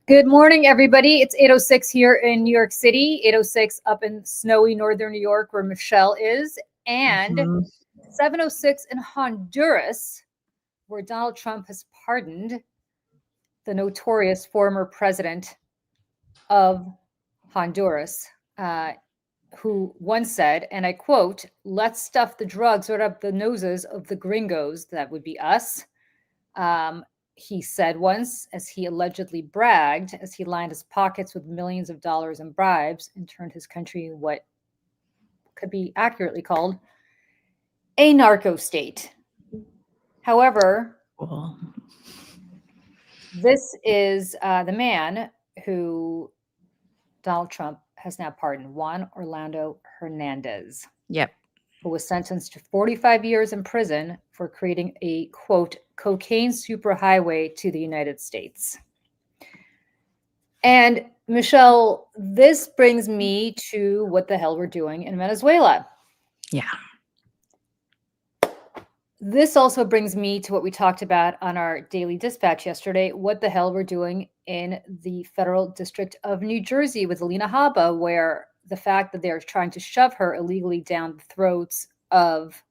Good morning, everybody. It's 8:06 here in New York City, 8:06 up in snowy northern New York where Michelle is, and 7:06 in Honduras, where Donald Trump has pardoned the notorious former president of Honduras, who once said, and I quote, "Let's stuff the drugs right up the noses of the gringos," that would be us. He said once, as he allegedly bragged, as he lined his pockets with millions of dollars in bribes and turned his country what could be accurately called a narco state. However, this is the man who Donald Trump has now pardoned, Juan Orlando Hernandez. Yep. Who was sentenced to 45 years in prison for creating a, quote, cocaine superhighway to the United States. And Michelle, this brings me to what the hell we're doing in Venezuela. Yeah. This also brings me to what we talked about on our daily dispatch yesterday, what the hell we're doing in the federal district of New Jersey with Alina Habba, where the fact that they're trying to shove her illegally down the throats of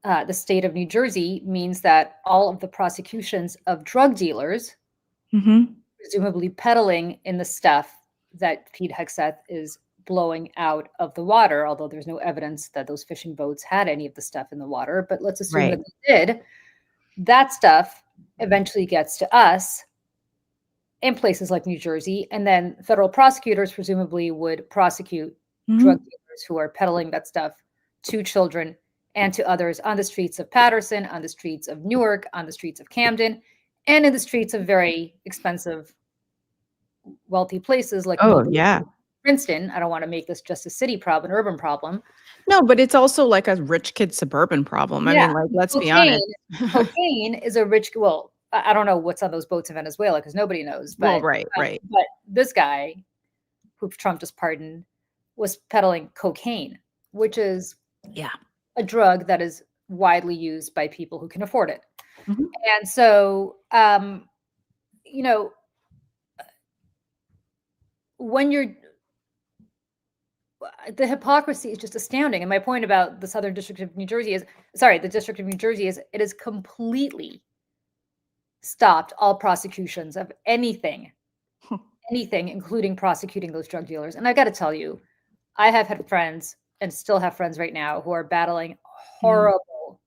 the state of New Jersey means that all of the prosecutions of drug dealers, presumably peddling in the stuff that Pete Hegseth is blowing out of the water, although there's no evidence that those fishing boats had any of the stuff in the water, but let's assume that they did, that stuff eventually gets to us in places like New Jersey, and then federal prosecutors presumably would prosecute drug dealers who are peddling that stuff to children and to others on the streets of Patterson, on the streets of Newark, on the streets of Camden, and in the streets of very expensive, wealthy places like Princeton. I don't want to make this just a city problem, an urban problem. No, but it's also like a rich kid suburban problem. I mean, like, let's be honest. Cocaine is a rich, well, I don't know what's on those boats in Venezuela because nobody knows. But, right. But this guy, who Trump just pardoned, was peddling cocaine, which is a drug that is widely used by people who can afford it. And so, you know, when you're, the hypocrisy is just astounding. And my point about the Southern District of New Jersey is, the District of New Jersey is, it is completely stopped all prosecutions of anything, including prosecuting those drug dealers. And I got to tell you, I have had friends and still have friends right now who are battling horrible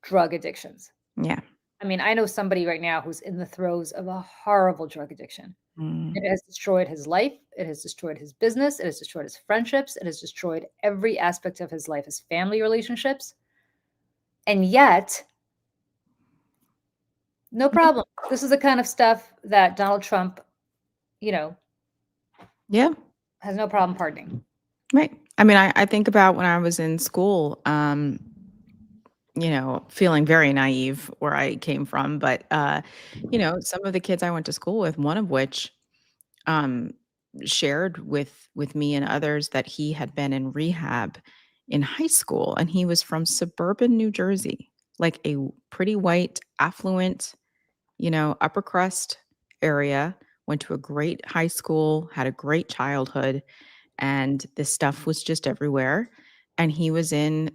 drug addictions. Yeah. I mean, I know somebody right now who's in the throes of a horrible drug addiction. It has destroyed his life. It has destroyed his business. It has destroyed his friendships. It has destroyed every aspect of his life, his family relationships. And yet, no problem. This is the kind of stuff that Donald Trump, has no problem pardoning. Right. I mean, I think about when I was in school, feeling very naive where I came from. But, some of the kids I went to school with, one of which shared with me and others that he had been in rehab in high school. And he was from suburban New Jersey, like a pretty white, affluent, upper crust area, went to a great high school, had a great childhood. And this stuff was just everywhere. And he was in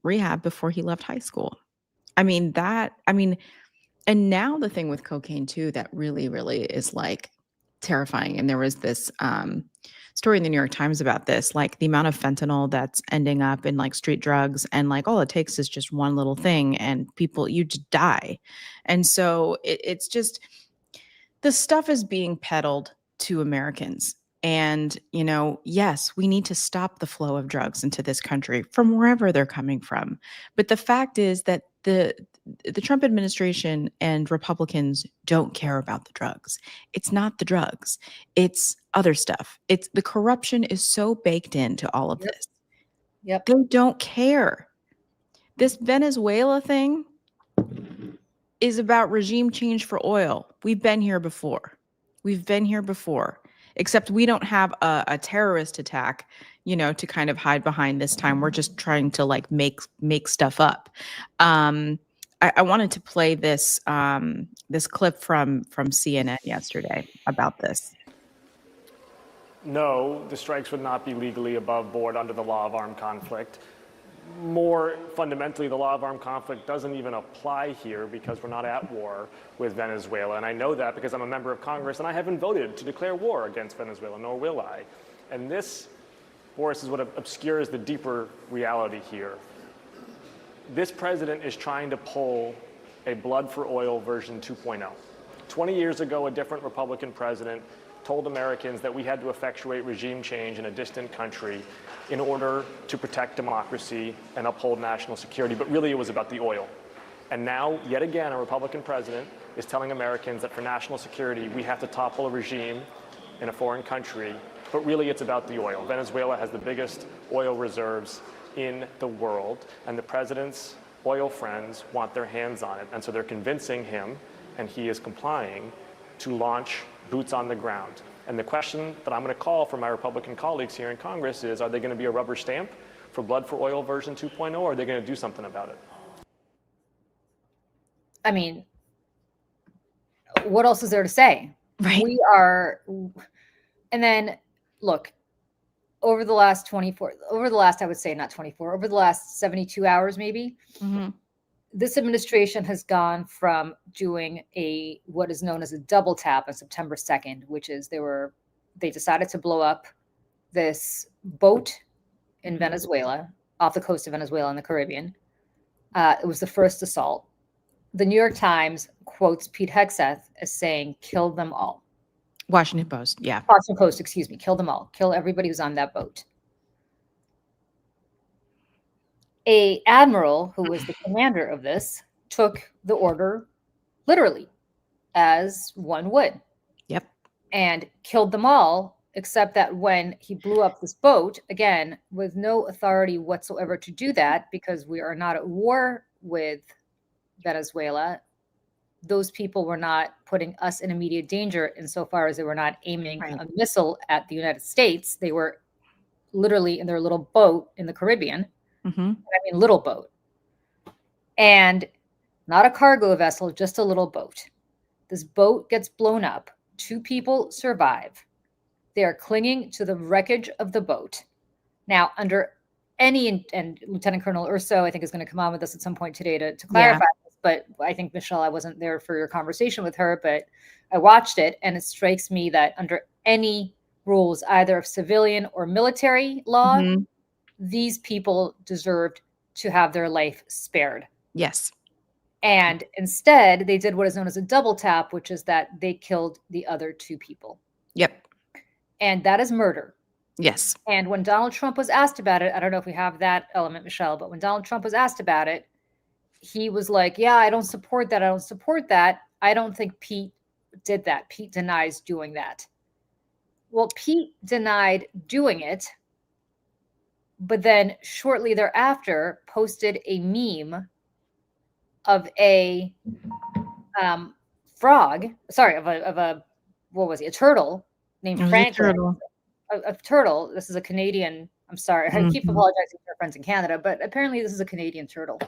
rehab before he left high school. And now the thing with cocaine too, that really, really is like terrifying. And there was this story in the New York Times about this, like the amount of fentanyl that's ending up in like street drugs, and like all it takes is just one little thing and you just die. And so it's just, the stuff is being peddled to Americans. And, yes, we need to stop the flow of drugs into this country from wherever they're coming from. But the fact is that the Trump administration and Republicans don't care about the drugs. It's not the drugs. It's other stuff. It's the corruption is so baked into all of this. Yep. They don't care. This Venezuela thing is about regime change for oil. We've been here before. Except we don't have a terrorist attack, to kind of hide behind this time. We're just trying to like make stuff up. I wanted to play this this clip from CNN yesterday about this. No, the strikes would not be legally above board under the law of armed conflict. More fundamentally, the law of armed conflict doesn't even apply here because we're not at war with Venezuela. And I know that because I'm a member of Congress and I haven't voted to declare war against Venezuela, nor will I. And this, Boris, is what obscures the deeper reality here. This president is trying to pull a blood for oil version 2.0. 20 years ago, a different Republican president told Americans that we had to effectuate regime change in a distant country in order to protect democracy and uphold national security, but really it was about the oil. And now, yet again, a Republican president is telling Americans that for national security, we have to topple a regime in a foreign country, but really it's about the oil. Venezuela has the biggest oil reserves in the world, and the president's oil friends want their hands on it. And so they're convincing him, and he is complying, to launch boots on the ground. And the question that I'm going to call for my Republican colleagues here in Congress is, are they going to be a rubber stamp for blood for oil version 2.0, or are they going to do something about it? I mean, what else is there to say? Right. We are, and then look, over the last, I would say not 24, over the last 72 hours, maybe, this administration has gone from doing what is known as a double tap on September 2nd, which is they decided to blow up this boat in Venezuela, off the coast of Venezuela in the Caribbean. It was the first assault. The New York Times quotes Pete Hegseth as saying, kill them all. Washington Post, yeah. Washington Post, excuse me, kill them all. Kill everybody who's on that boat. A admiral who was the commander of this took the order literally, as one would. Yep. And killed them all, except that when he blew up this boat, again, with no authority whatsoever to do that, because we are not at war with Venezuela, those people were not putting us in immediate danger insofar as they were not aiming a missile at the United States. They were literally in their little boat in the Caribbean. I mean, little boat. And not a cargo vessel, just a little boat. This boat gets blown up. 2 people survive. They are clinging to the wreckage of the boat. Now, under any, and Lieutenant Colonel Urso, I think, is going to come on with us at some point today to clarify this, but I think, Michelle, I wasn't there for your conversation with her, but I watched it, and it strikes me that under any rules, either of civilian or military law, these people deserved to have their life spared. Yes. And instead, they did what is known as a double tap, which is that they killed the other 2 people. Yep. And that is murder. Yes. And when Donald Trump was asked about it, I don't know if we have that element, Michelle, but when Donald Trump was asked about it, he was like, yeah, I don't support that. I don't support that. I don't think Pete did that. Pete denies doing that. Well, Pete denied doing it, but then shortly thereafter posted a meme of a frog, sorry, of a what was he? A turtle named Franklin. A turtle. This is a Canadian. I'm sorry. I keep apologizing to our friends in Canada, but apparently this is a Canadian turtle.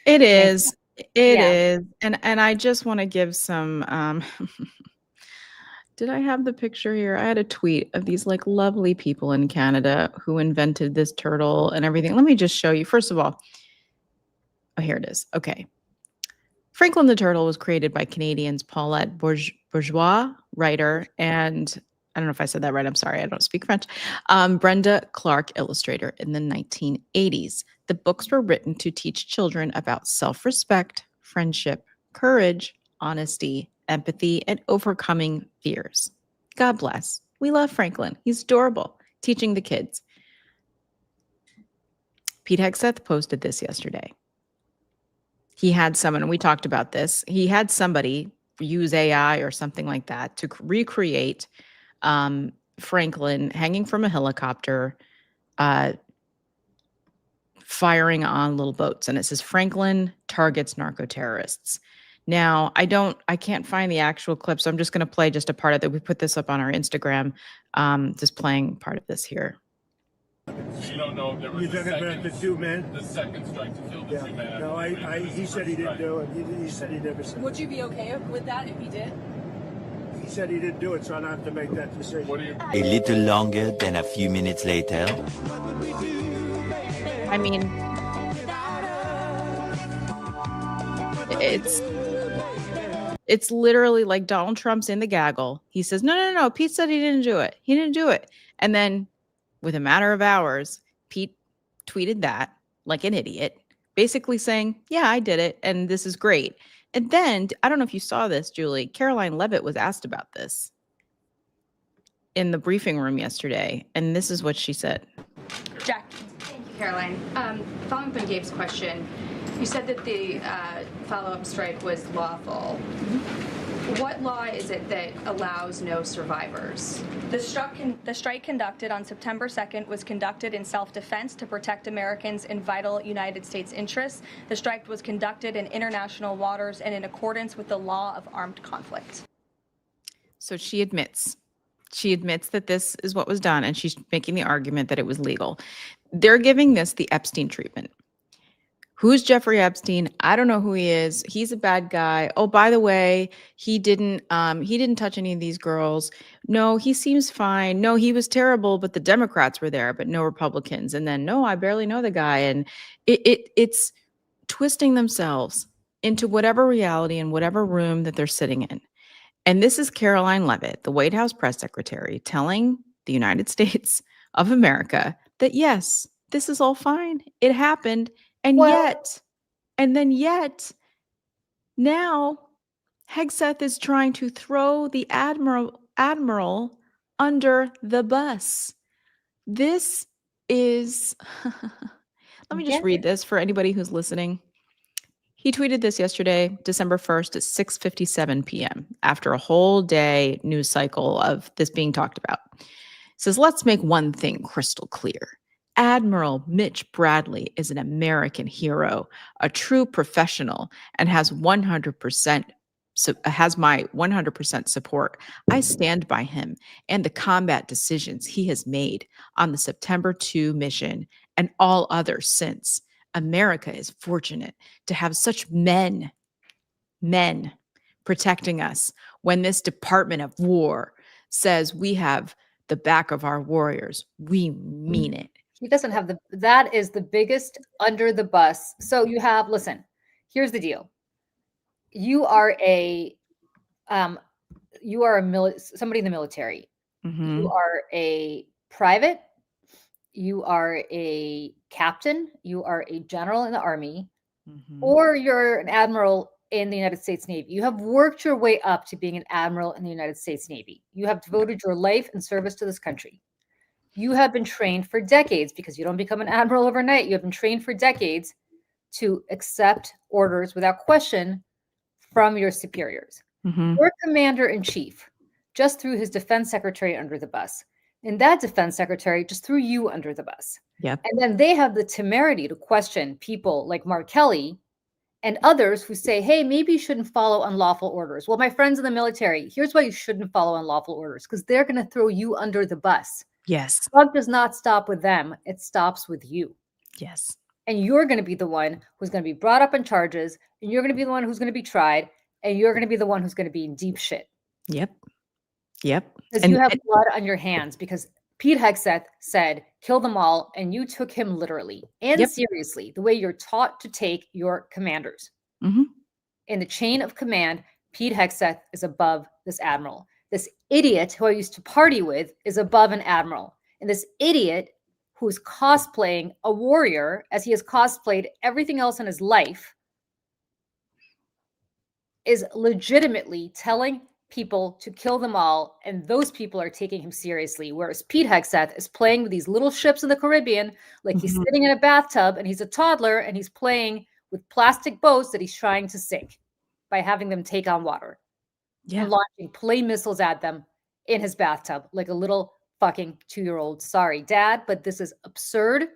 It is. It is. And I just want to give some did I have the picture here? I had a tweet of these like lovely people in Canada who invented this turtle and everything. Let me just show you. First of all, oh, here it is. Okay. Franklin the Turtle was created by Canadians Paulette Bourgeois, writer, and I don't know if I said that right. I'm sorry. I don't speak French. Brenda Clark, illustrator, in the 1980s. The books were written to teach children about self-respect, friendship, courage, honesty, empathy, and overcoming fears. God bless. We love Franklin. He's adorable, teaching the kids. Pete Hegseth posted this yesterday. He had someone, and we talked about this, he had somebody use AI or something like that to recreate Franklin hanging from a helicopter, firing on little boats. And it says, Franklin targets narco-terrorists. Now, I can't find the actual clip, so I'm just going to play just a part of it. We put this up on our Instagram, just playing part of this here. So you don't know if there was You're talking about the two men? the second strike to kill the Yeah. two men. No, he said he didn't do it. He said he never said Would you be okay with that if he did? He said he didn't do it, so I don't have to make that decision. What do you? A little longer than a few minutes later. I mean, it's literally like Donald Trump's in the gaggle. He says, no. Pete said he didn't do it. He didn't do it. And then with a matter of hours, Pete tweeted that like an idiot, basically saying, yeah, I did it. And this is great. And then, I don't know if you saw this, Julie, Caroline Leavitt was asked about this in the briefing room yesterday. And this is what she said. Jack. Thank you, Caroline. Following up on Gabe's question, you said that the follow-up strike was lawful. What law is it that allows no survivors? The strike conducted on September 2nd was conducted in self-defense to protect Americans in vital United States interests. The strike was conducted in international waters and in accordance with the law of armed conflict. So she admits that this is what was done, and she's making the argument that it was legal. They're giving this the Epstein treatment. Who's Jeffrey Epstein? I don't know who he is. He's a bad guy. Oh, by the way, he didn't touch any of these girls. No, he seems fine. No, he was terrible, but the Democrats were there, but no Republicans. And then, no, I barely know the guy. And it's twisting themselves into whatever reality and whatever room that they're sitting in. And this is Caroline Leavitt, the White House press secretary, telling the United States of America that, yes, this is all fine. It happened. And yet, now Hegseth is trying to throw the admiral under the bus. This is, let me just read this for anybody who's listening. He tweeted this yesterday, December 1st at 6:57 p.m. after a whole day news cycle of this being talked about. It says, let's make one thing crystal clear. Admiral Mitch Bradley is an American hero, a true professional, and has my 100% support. I stand by him and the combat decisions he has made on the September 2 mission and all others since. America is fortunate to have such men protecting us when this Department of War says we have the back of our warriors. We mean it. He doesn't have that is the biggest under the bus. So you have, listen, here's the deal. You are somebody in the military. Mm-hmm. You are a private. You are a captain. You are a general in the Army, or you're an admiral in the United States Navy. You have worked your way up to being an admiral in the United States Navy. You have devoted your life and service to this country. You have been trained for decades, because you don't become an admiral overnight. You have been trained for decades to accept orders without question from your superiors. Your commander-in-chief just threw his defense secretary under the bus. And that defense secretary just threw you under the bus. Yep. And then they have the temerity to question people like Mark Kelly and others who say, hey, maybe you shouldn't follow unlawful orders. Well, my friends in the military, here's why you shouldn't follow unlawful orders, because they're going to throw you under the bus. Yes. Buck does not stop with them. It stops with you. Yes. And you're going to be the one who's going to be brought up on charges, and you're going to be the one who's going to be tried, and you're going to be the one who's going to be in deep shit. Yep. Because you have blood on your hands, because Pete Hegseth said, kill them all, and you took him literally and seriously, the way you're taught to take your commanders. In the chain of command, Pete Hegseth is above this admiral. This idiot who I used to party with is above an admiral. And this idiot who's cosplaying a warrior, as he has cosplayed everything else in his life, is legitimately telling people to kill them all, and those people are taking him seriously. Whereas Pete Hegseth is playing with these little ships in the Caribbean, like he's sitting in a bathtub and he's a toddler, and he's playing with plastic boats that he's trying to sink by having them take on water. And launching play missiles at them in his bathtub like a little fucking 2-year-old. Sorry, Dad, but this is absurd.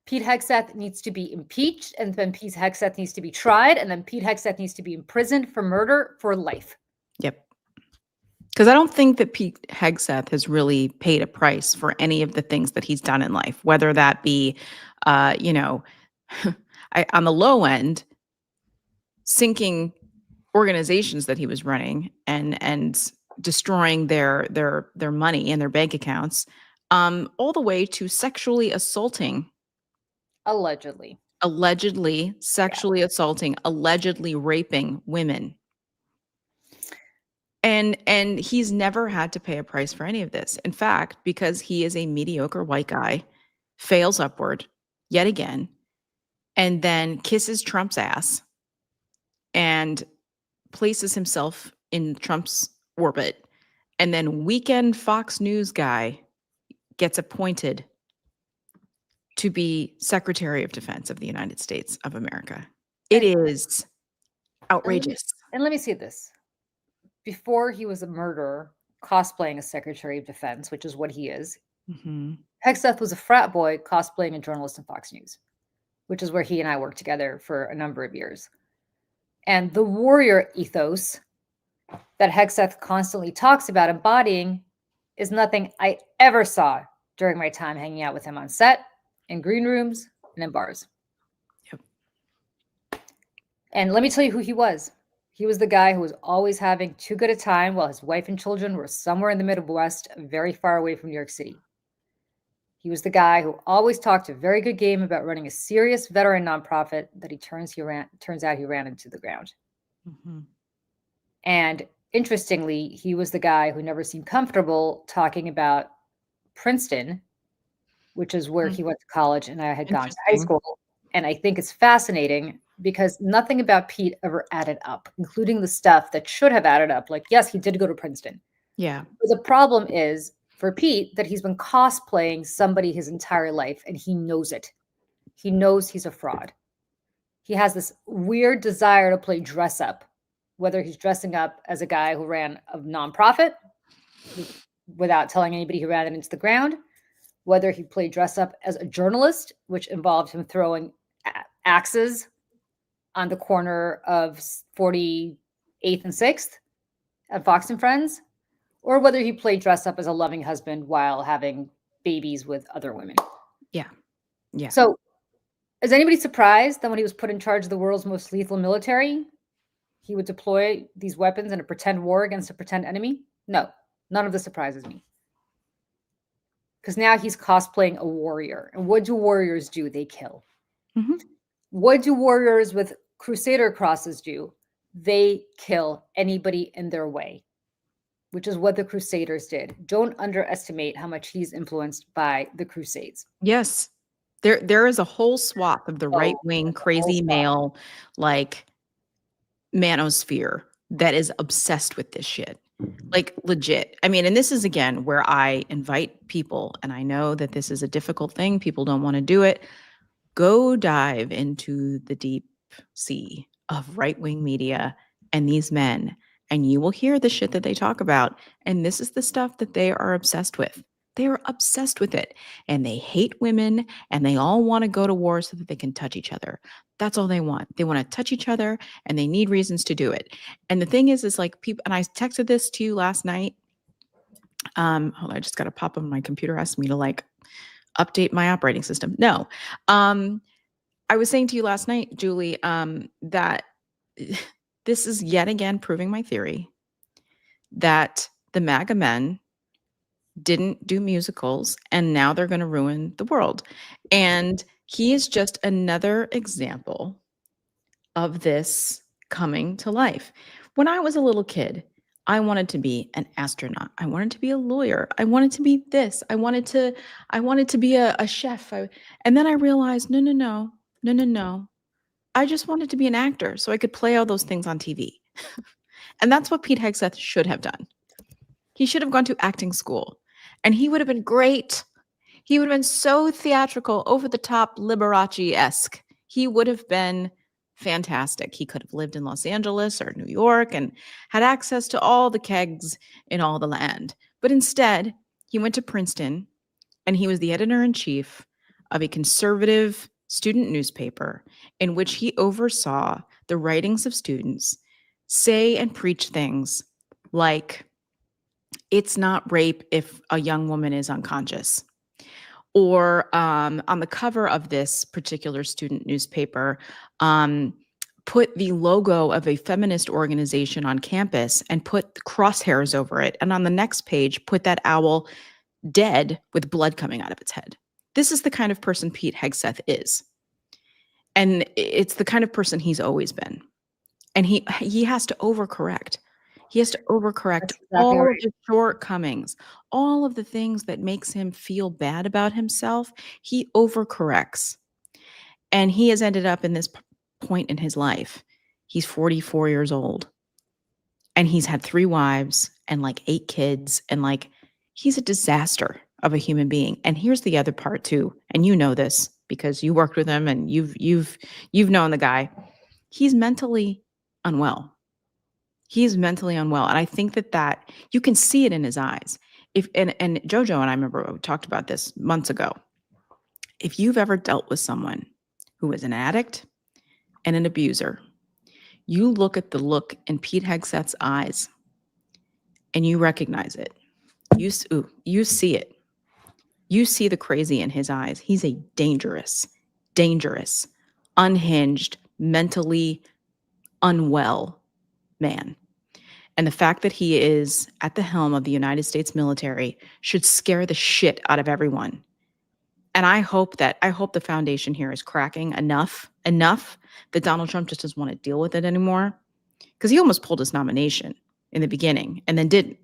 Pete Hegseth needs to be impeached, and then Pete Hegseth needs to be tried, and then Pete Hegseth needs to be imprisoned for murder for life. Yep. Because I don't think that Pete Hegseth has really paid a price for any of the things that he's done in life, whether that be, you know, on the low end, sinking organizations that he was running and destroying their money and their bank accounts, all the way to sexually assaulting, Allegedly. allegedly sexually assaulting, allegedly raping women. And he's never had to pay a price for any of this. In fact, because he is a mediocre white guy, fails upward yet again, and then kisses Trump's ass and places himself in Trump's orbit. And then weekend Fox News guy gets appointed to be Secretary of Defense of the United States of America. It is outrageous. And let me say this. Before he was a murderer, cosplaying a Secretary of Defense, which is what he is, Mhm. Hegseth was a frat boy cosplaying a journalist in Fox News, which is where he and I worked together for a number of years. And the warrior ethos that Hegseth constantly talks about embodying is nothing I ever saw during my time hanging out with him on set, in green rooms, and in bars. Yep. And let me tell you who he was. He was the guy who was always having too good a time while his wife and children were somewhere in the Midwest, very far away from New York City. He was the guy who always talked a very good game about running a serious veteran nonprofit that turns out he ran into the ground. Mhm. And interestingly, he was the guy who never seemed comfortable talking about Princeton, which is where he went to college and I had gone to high Interesting. school. And I think it's fascinating because nothing about Pete ever added up, including the stuff that should have added up. Like, yes, he did go to Princeton. Yeah. But the problem is for Pete that he's been cosplaying somebody his entire life and he knows it. He knows he's a fraud. He has this weird desire to play dress up, whether he's dressing up as a guy who ran a nonprofit without telling anybody he ran it into the ground, whether he played dress up as a journalist, which involved him throwing axes on the corner of 48th and 6th at Fox and Friends, or whether he played dress up as a loving husband while having babies with other women. Yeah. Yeah. So is anybody surprised that when he was put in charge of the world's most lethal military, he would deploy these weapons in a pretend war against a pretend enemy? No, none of this surprises me. Because now he's cosplaying a warrior. And what do warriors do? They kill. Mhm. What do warriors with crusader crosses do? They kill anybody in their way, which is what the Crusaders did. Don't underestimate how much he's influenced by the Crusades. Yes. There is a whole swath of the Oh, right-wing there's a whole crazy swath. male like manosphere that is obsessed with this shit. Like legit. I mean, and this is again where I invite people, and I know that this is a difficult thing. People don't want to do it. Go dive into the deep sea of right-wing media and these men, and you will hear the shit that they talk about. And this is the stuff that they are obsessed with. They are obsessed with it. And they hate women and they all want to go to war so that they can touch each other. That's all they want. They want to touch each other and they need reasons to do it. And the thing is like people, and I texted this to you last night. Hold on, I just got a pop up on my computer asking me to like update my operating system. No. I was saying to you last night, Julie, that this is yet again proving my theory that the MAGA men didn't do musicals and now they're going to ruin the world. And he is just another example of this coming to life. When I was a little kid, I wanted to be an astronaut. I wanted to be a lawyer. I wanted to be this. I wanted to be a chef. And then I realized, no. I just wanted to be an actor so I could play all those things on TV. And that's what Pete Hegseth should have done. He should have gone to acting school and he would have been great. He would have been so theatrical, over the top, Liberace-esque. He would have been fantastic. He could have lived in Los Angeles or New York and had access to all the kegs in all the land. But instead, he went to Princeton and he was the editor-in-chief of a conservative student newspaper in which he oversaw the writings of students say and preach things like It's not rape if a young woman is unconscious. Or on the cover of this particular student newspaper, put the logo of a feminist organization on campus and put crosshairs over it. And on the next page, put that owl dead with blood coming out of its head. This is the kind of person Pete Hegseth is. And it's the kind of person he's always been. And he has to overcorrect. He has to overcorrect That's exactly all of right. his shortcomings, all of the things that makes him feel bad about himself. He overcorrects. And he has ended up in this point in his life. He's 44 years old. And he's had 3 wives and like 8 kids and like he's a disaster of a human being. And here's the other part too. And you know this because you worked with him and you've known the guy. He's mentally unwell. He's mentally unwell, and I think that you can see it in his eyes. If and JoJo and I remember we talked about this months ago. If you've ever dealt with someone who is an addict and an abuser, you look at the look in Pete Hegseth's eyes and you recognize it. You see it. You see the crazy in his eyes. He's a dangerous, unhinged, mentally unwell man. And the fact that he is at the helm of the United States military should scare the shit out of everyone. And I hope the foundation here is cracking enough that Donald Trump just doesn't want to deal with it anymore. Because he almost pulled his nomination in the beginning and then didn't.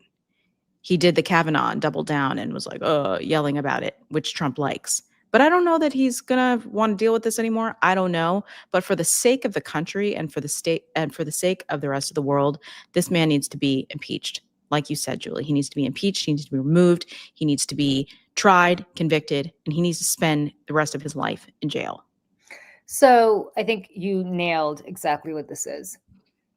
He did the Kavanaugh and doubled down and was like, yelling about it, which Trump likes. But I don't know that he's going to want to deal with this anymore. I don't know. But for the sake of the country and for the state and for the sake of the rest of the world, this man needs to be impeached. Like you said, Julie, he needs to be impeached. He needs to be removed. He needs to be tried, convicted, and he needs to spend the rest of his life in jail. So I think you nailed exactly what this is.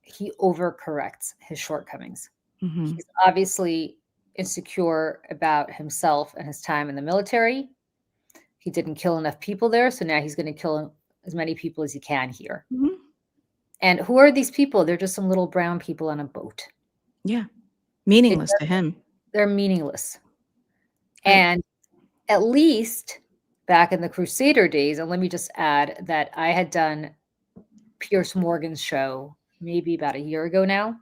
He overcorrects his shortcomings. Mhm. He's obviously insecure about himself and his time in the military. He didn't kill enough people there, so now he's going to kill as many people as he can here. Mhm. And who are these people? They're just some little brown people on a boat. Yeah. Meaningless to him. They're meaningless. Right. And at least back in the Crusader days, and let me just add that I had done Pierce Morgan's show maybe about a year ago now.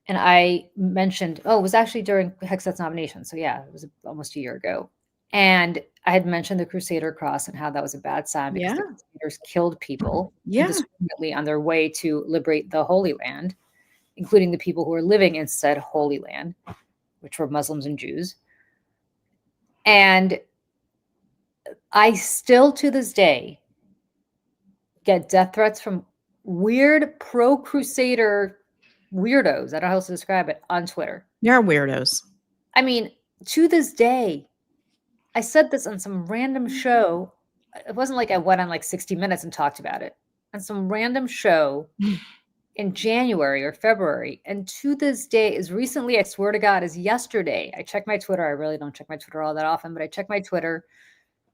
And I mentioned, it was actually during Hegseth's nomination. So yeah, it was almost a year ago. And I had mentioned the Crusader Cross and how that was a bad sign because the Crusaders killed people indiscriminately on their way to liberate the Holy Land, including the people who were living in said Holy Land, which were Muslims and Jews. And I still, to this day, get death threats from weird pro-Crusader weirdos, I don't know how else to describe it, on Twitter. You're weirdos. I mean, to this day, I said this on some random show. It wasn't like I went on like 60 Minutes and talked about it. On some random show in January or February. And to this day, as recently, I swear to God, as yesterday, I checked my Twitter. I really don't check my Twitter all that often, but I check my Twitter.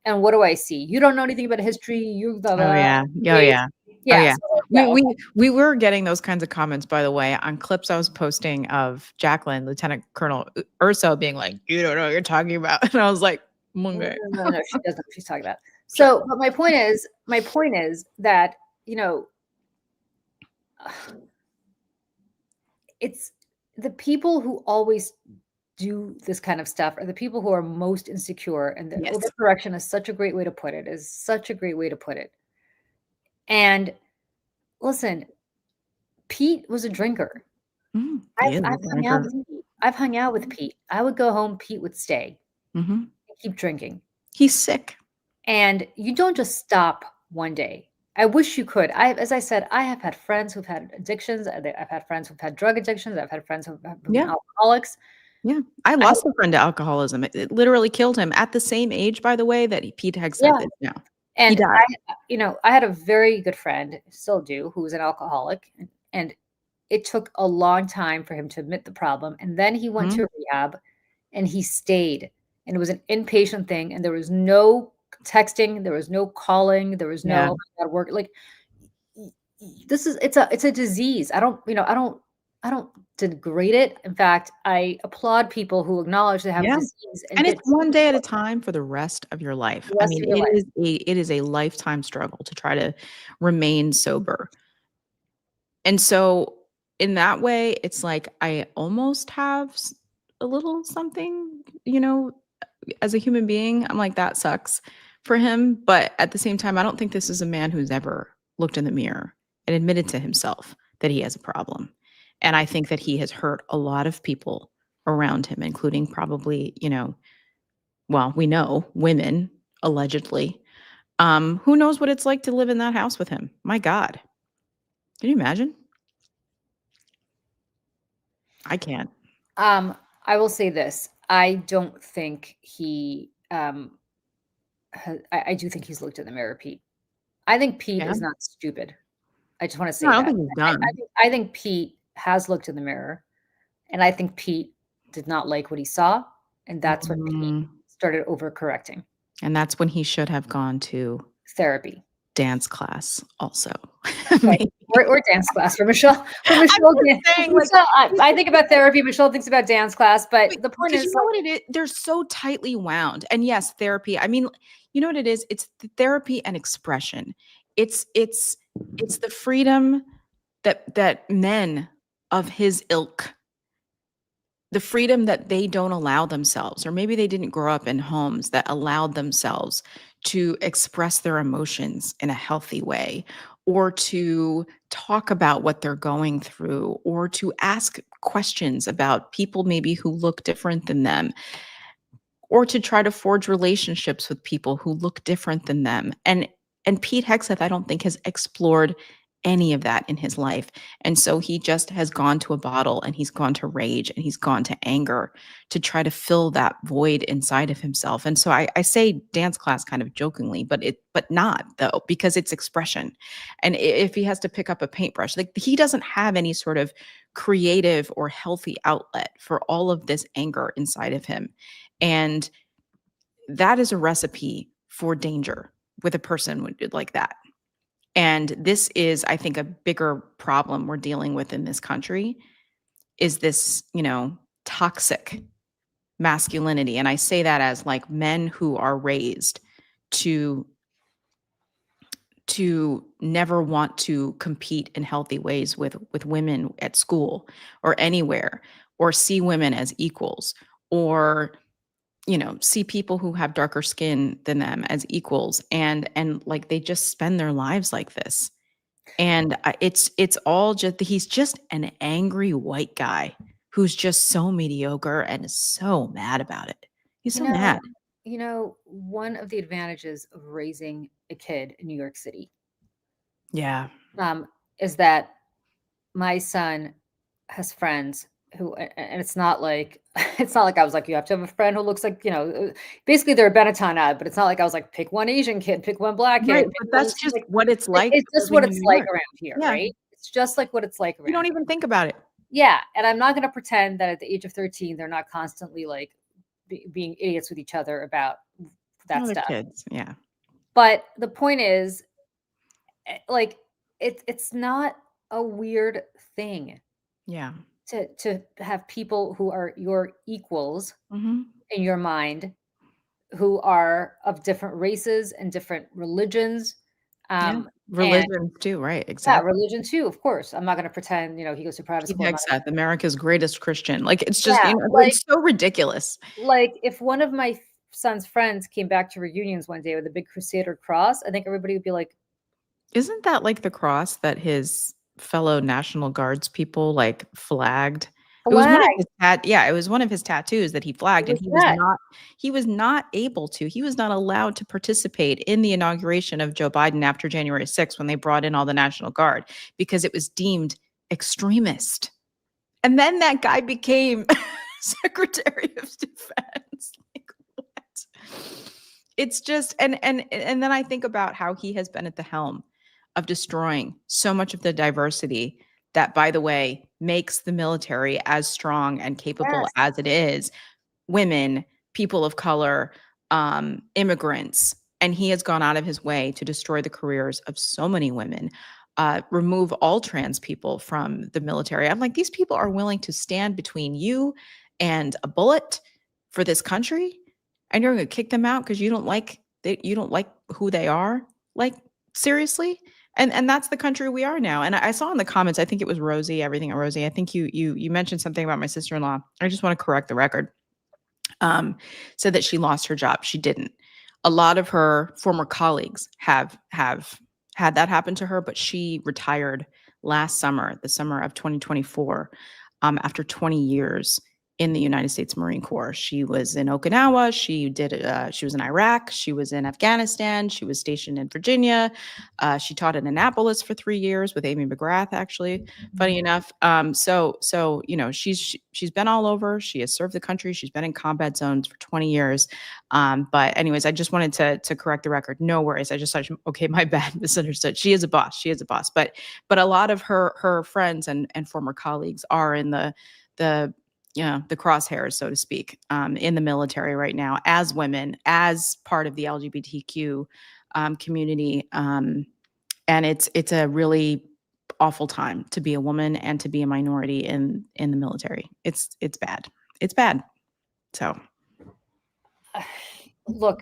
And what do I see? You don't know anything about history. You blah, blah, Oh yeah. blah. Oh yeah. Yeah. Oh, yeah. We were getting those kinds of comments, by the way, on clips I was posting of Jacqueline, Lieutenant Colonel Urso, being like, "You don't know what you're talking about," and I was like, "Okay." No, she doesn't know what she's talking about. So, but my point is that it's the people who always do this kind of stuff are the people who are most insecure, and the overcorrection is such a great way to put it. Is such a great way to put it. And listen, Pete was a drinker. I've hung out with Pete. I would go home, Pete would stay. And keep drinking. He's sick. And you don't just stop one day. I wish you could. As I said, I have had friends who've had addictions. I've had friends who've had drug addictions. I've had friends who've been alcoholics. Yeah. I lost a friend to alcoholism. It literally killed him at the same age, by the way, that Pete Hegseth is now. And he died. I had a very good friend, still do, who was an alcoholic. And it took a long time for him to admit the problem. And then he went to rehab and he stayed. And it was an inpatient thing. And there was no texting. There was no calling. There was no work. Like it's a disease. I don't I don't degrade it. In fact, I applaud people who acknowledge they have a Yeah. disease and And get it's one treatment day at for a it time for the rest of your life. the I rest mean, of your life. it is a lifetime struggle to try to remain sober. And so in that way, it's like I almost have a little something, as a human being. I'm like, that sucks for him. But at the same time, I don't think this is a man who's ever looked in the mirror and admitted to himself that he has a problem. And I think that he has hurt a lot of people around him, including probably, well, we know women, allegedly. Who knows what it's like to live in that house with him? My God. Can you imagine? I can't. I will say this. I don't think he I do think he's looked in the mirror, Pete. I think Pete Yeah. is not stupid. I just want to No, say I don't that. think he's done. I think Pete has looked in the mirror, and I think Pete did not like what he saw, and that's when Pete Mm, started overcorrecting. and that's when he should have gone to Therapy. dance class also. Right. Maybe. Or dance class for Michelle. For I'm Michelle, just saying, like, Michelle, he's I think about therapy. Michelle thinks about dance class. But wait, the point because you is, know like, what it is? They're so tightly wound. And yes, therapy. I mean, you know what it is? It's the therapy and expression. It's the freedom that men of his ilk, the freedom that they don't allow themselves, or maybe they didn't grow up in homes that allowed themselves to express their emotions in a healthy way, or to talk about what they're going through, or to ask questions about people maybe who look different than them, or to try to forge relationships with people who look different than them. And Pete Hegseth, I don't think, has explored any of that in his life. And so he just has gone to a bottle, and he's gone to rage, and he's gone to anger to try to fill that void inside of himself. And so I say dance class kind of jokingly, but not though, because it's expression. And if he has to pick up a paintbrush, like, he doesn't have any sort of creative or healthy outlet for all of this anger inside of him. And that is a recipe for danger with a person like that. And this is, I think, a bigger problem we're dealing with in this country is this, toxic masculinity. And I say that as like men who are raised to never want to compete in healthy ways with women at school or anywhere, or see women as equals, or see people who have darker skin than them as equals, and like they just spend their lives like this. And it's all just, he's just an angry white guy who's just so mediocre and is so mad about it. He's you so know, mad. one of the advantages of raising a kid in New York City, Yeah. um, is that my son has friends who, and it's not like it's not like I was like, you have to have a friend who looks like, basically they're a Benetton ad, but it's not like I was like, pick one Asian kid, pick one black Right, kid, pick but one, that's just like, what it's like it's just what living in it's New like York. around here, Yeah. right? It's just like what it's like You around don't here. even think about it. Yeah, and I'm not going to pretend that at the age of 13 they're not constantly like being idiots with each other about that Oh, they're stuff. kids. Yeah. But the point is, like, it's not a weird thing Yeah. to have people who are your equals Mhm. in your mind, who are of different races and different religions, Yeah. and Religion too, right, yeah, exactly. religion too, of course. I'm not going to pretend, he goes to private Pete school. I'm not Hegseth, America's greatest Christian. Like, it's just, Yeah, it's so ridiculous. like if one of my son's friends came back to reunions one day with a big Crusader cross, I think everybody would be like, Isn't that like the cross that his fellow National Guards people, like, flagged? It was one of flag. his it was one of his tattoos that he It flagged, and was that. he was not able to, he was not allowed to participate in the inauguration of Joe Biden after January 6th when they brought in all the National Guard, because it was deemed extremist. And then that guy became Secretary of Defense. Like, what? It's just, and then I think about how he has been at the helm of destroying so much of the diversity that, by the way, makes the military as strong and capable Yes. as it is. Women, people of color, immigrants, and he has gone out of his way to destroy the careers of so many women. remove all trans people from the military. I'm like, these people are willing to stand between you and a bullet for this country, and you're going to kick them out because you don't like who they are. Like, seriously? And that's the country we are now. And I saw in the comments, I think it was Rosie, everything at Rosie. I think you mentioned something about my sister-in-law. I just want to correct the record. Said that she lost her job. She didn't. A lot of her former colleagues have had that happen to her, but she retired last summer, the summer of 2024, after 20 years in the United States Marine Corps. She was in Okinawa. She was in Iraq. She was in Afghanistan. She was stationed in Virginia. She taught in Annapolis for 3 years with Amy McGrath, actually, funny enough. So she's been all over. She has served the country. She's been in combat zones for 20 years. But anyways, I just wanted to correct the record. No worries. I just thought, okay, my bad, misunderstood. She is a boss. She is a boss. But a lot of her friends and former colleagues are in the crosshairs, so to speak, in the military right now, as women, as part of the LGBTQ community. And it's a really awful time to be a woman and to be a minority in the military. It's bad. It's bad. So, Look,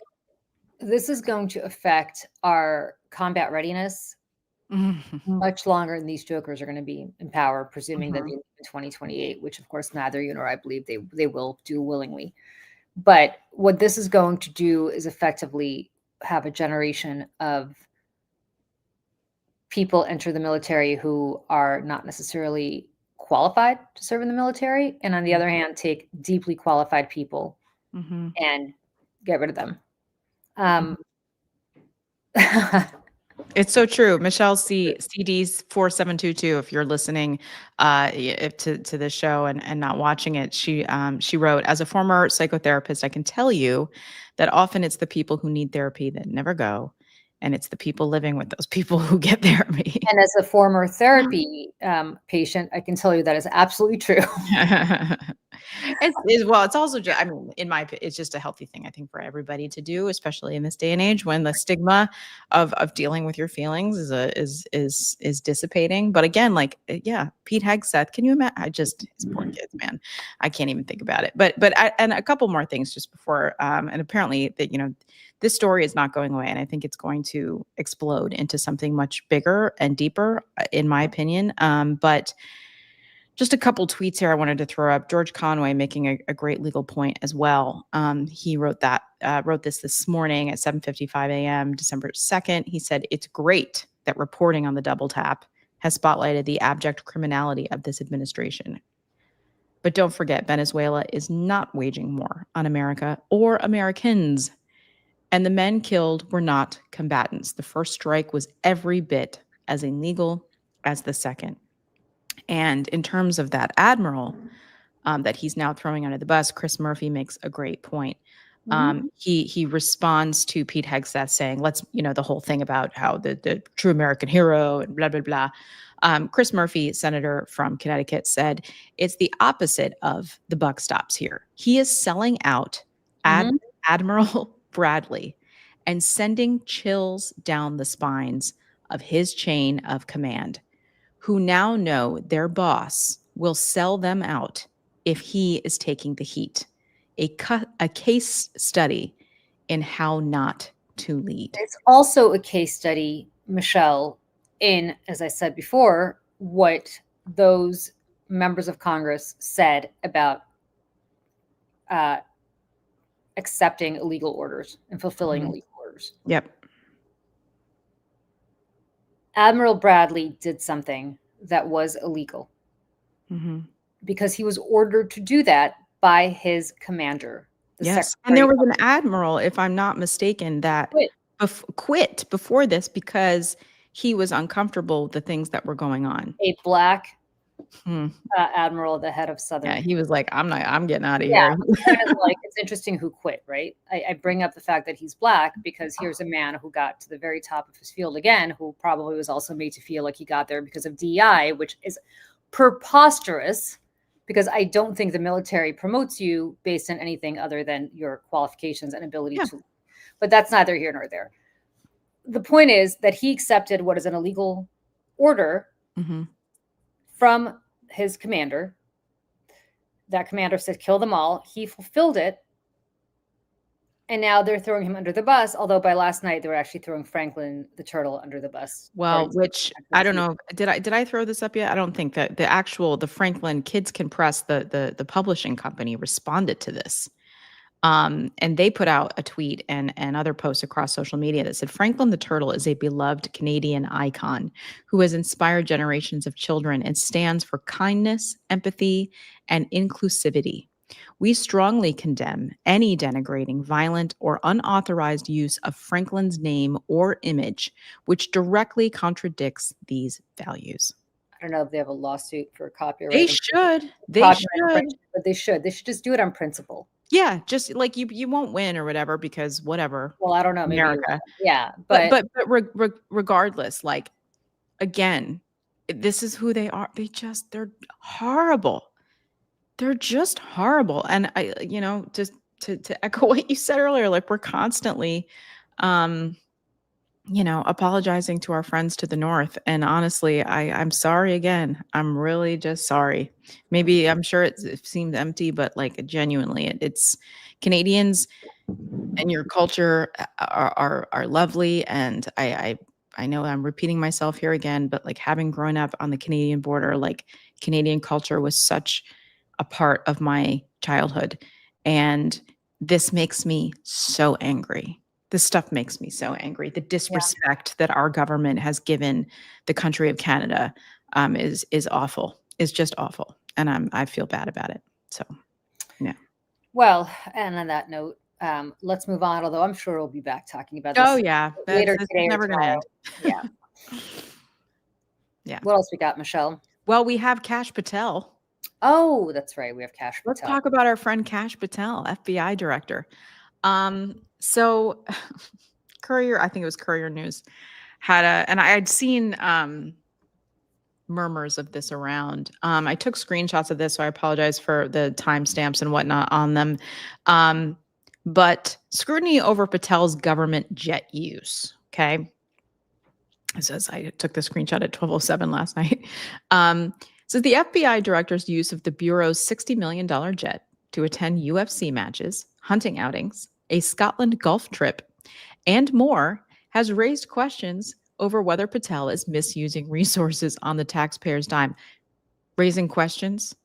this is going to affect our combat readiness much longer than these jokers are going to be in power, presuming that they leave in 2028, which of course neither you nor I believe they will do willingly. But what this is going to do is effectively have a generation of people enter the military who are not necessarily qualified to serve in the military, and on the other hand, take deeply qualified people and get rid of them. It's so true. Michelle CD's 4722, if you're listening to this show and not watching it, she wrote, as a former psychotherapist, I can tell you that often it's the people who need therapy that never go. And it's the people living with those people who get therapy. And as a former therapy patient, I can tell you that is absolutely true. It's also just, I mean, it's just a healthy thing, I think, for everybody to do, especially in this day and age when the stigma of dealing with your feelings is dissipating. But again, like, yeah, Pete Hegseth, can you imagine? His poor kids, man, I can't even think about it. And a couple more things just before, and apparently that, this story is not going away, and I think it's going to explode into something much bigger and deeper, in my opinion. But just a couple tweets here I wanted to throw up. George Conway making a great legal point as well. He wrote this morning at 7:55 a.m., December 2nd. He said, "It's great that reporting on the double tap has spotlighted the abject criminality of this administration. But don't forget, Venezuela is not waging war on America or Americans. And the men killed were not combatants. The first strike was every bit as illegal as the second." And in terms of that admiral that he's now throwing under the bus, Chris Murphy makes a great point. He responds to Pete Hegseth saying, the whole thing about how the true American hero and blah, blah, blah. Chris Murphy, senator from Connecticut, said, it's the opposite of the buck stops here. He is selling out Admiral Bradley and sending chills down the spines of his chain of command, who now know their boss will sell them out if he is taking the heat. A case study in how not to lead. It's also a case study, Michelle, in, as I said before, what those members of Congress said about accepting illegal orders and fulfilling illegal orders. Yep. Admiral Bradley did something that was illegal because he was ordered to do that by his commander. Yes. And there was an admiral, if I'm not mistaken, that quit before this because he was uncomfortable with the things that were going on. A black admiral, the head of Southern. Yeah, he was like, I'm getting out of here. here. Kind of like, it's interesting who quit, right? I bring up the fact that he's black because here's a man who got to the very top of his field again, who probably was also made to feel like he got there because of DEI, which is preposterous, because I don't think the military promotes you based on anything other than your qualifications and ability to. But that's neither here nor there. The point is that he accepted what is an illegal order Mm-hmm. from his commander. That commander said, kill them all. He fulfilled it. And now they're throwing him under the bus, although by last night they were actually throwing Franklin the turtle under the bus. Well, which I don't know. Did I throw this up yet? I don't think that the Franklin Kids Can Press, the publishing company, responded to this. And they put out a tweet and other posts across social media that said Franklin the Turtle is a beloved Canadian icon who has inspired generations of children and stands for kindness, empathy, and inclusivity. We strongly condemn any denigrating, violent, or unauthorized use of Franklin's name or image, which directly contradicts these values. I don't know if they have a lawsuit for copyright. They should. They should. But they should. They should just do it on principle. Yeah, just like you won't win or whatever because whatever. Well, I don't know. Maybe America. Yeah, but regardless, like again, this is who they are. They're horrible. They're just horrible. And I, just to echo what you said earlier, like we're constantly, apologizing to our friends to the north. And honestly, I'm sorry again. I'm really just sorry. Maybe I'm sure it seemed empty, but like genuinely, it's Canadians and your culture are lovely. And I know I'm repeating myself here again, but like having grown up on the Canadian border, like Canadian culture was such a part of my childhood. And this makes me so angry. This stuff makes me so angry. The disrespect that our government has given the country of Canada is awful. Is just awful. And I feel bad about it. So, yeah. Well, and on that note, let's move on, although I'm sure we'll be back talking about this. Oh, yeah. Later today. Never going to end. Yeah. Yeah. What else we got, Michelle? Well, we have Kash Patel. Oh, that's right. We have Kash Patel. Let's talk about our friend Kash Patel, FBI director. So Courier, I think it was Courier News, and I had seen murmurs of this around. I took screenshots of this, so I apologize for the timestamps and whatnot on them. But scrutiny over Patel's government jet use. Okay. It says I took the screenshot at 12:07 last night. So the FBI director's use of the Bureau's $60 million jet to attend UFC matches, hunting outings, a Scotland golf trip, and more has raised questions over whether Patel is misusing resources on the taxpayer's dime. Raising questions?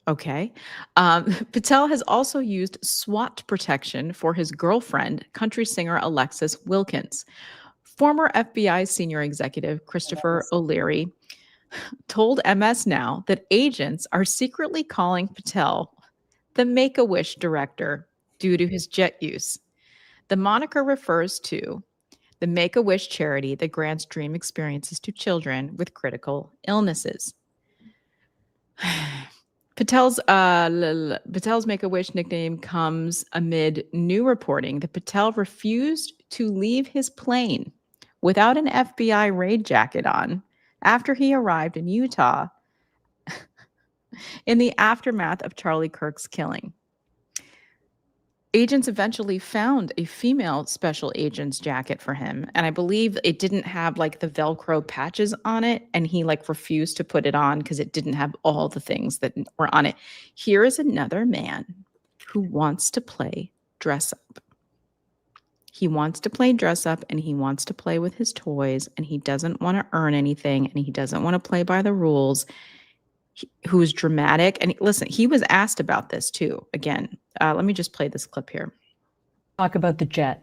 Okay. Patel has also used SWAT protection for his girlfriend, country singer Alexis Wilkins. Former FBI senior executive Christopher O'Leary told MS Now that agents are secretly calling Patel the Make-A-Wish director due to his jet use. The moniker refers to the Make-A-Wish charity that grants dream experiences to children with critical illnesses. Patel's Make-A-Wish nickname comes amid new reporting that Patel refused to leave his plane without an FBI raid jacket on after he arrived in Utah in the aftermath of Charlie Kirk's killing. Agents eventually found a female special agent's jacket for him, and I believe it didn't have like the Velcro patches on it, and he like refused to put it on because it didn't have all the things that were on it. Here is another man who wants to play dress up. He wants to play dress up, and he wants to play with his toys, and he doesn't want to earn anything, and he doesn't want to play by the rules. Who's dramatic. And listen, he was asked about this too. Again, let me just play this clip here. Talk about the jet.